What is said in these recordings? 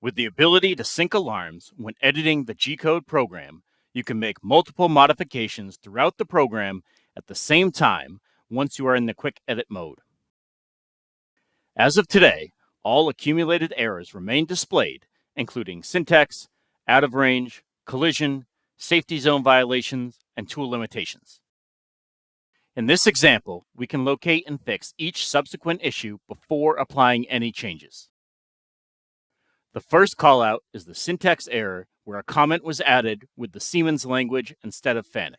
With the ability to sync alarms when editing the G-code program, you can make multiple modifications throughout the program at the same time once you are in the quick edit mode. As of today, all accumulated errors remain displayed, including syntax, out of range, collision, safety zone violations, and tool limitations. In this example, we can locate and fix each subsequent issue before applying any changes. The first callout is the syntax error where a comment was added with the Siemens language instead of FANUC.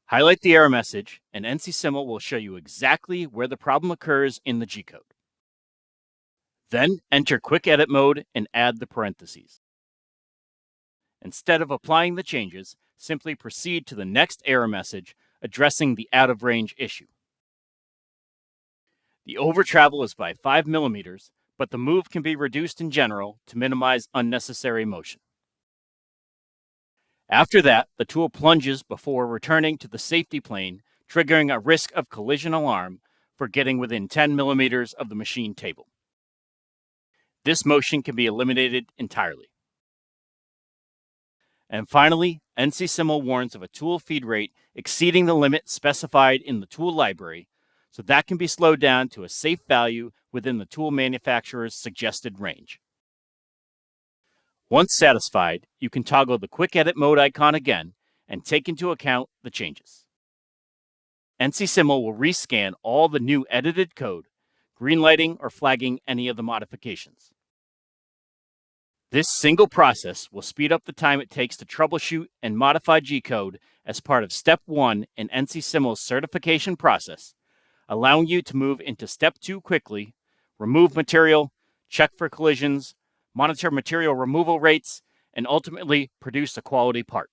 Highlight the error message, and NCSimil will show you exactly where the problem occurs in the G-code. Then enter Quick Edit mode and add the parentheses. Instead of applying the changes, simply proceed to the next error message addressing the out-of-range issue. The overtravel is by 5 millimeters, but the move can be reduced in general to minimize unnecessary motion. After that, the tool plunges before returning to the safety plane, triggering a risk of collision alarm for getting within 10 millimeters of the machine table. This motion can be eliminated entirely. And finally, NCSimil warns of a tool feed rate exceeding the limit specified in the tool library, so that can be slowed down to a safe value within the tool manufacturer's suggested range. Once satisfied, you can toggle the Quick Edit mode icon again and take into account the changes. NCSimil will rescan all the new edited code, greenlighting or flagging any of the modifications. This single process will speed up the time it takes to troubleshoot and modify G-code as part of Step 1 in NCSimil's certification process, allowing you to move into Step 2 quickly, remove material, check for collisions, monitor material removal rates, and ultimately produce a quality part.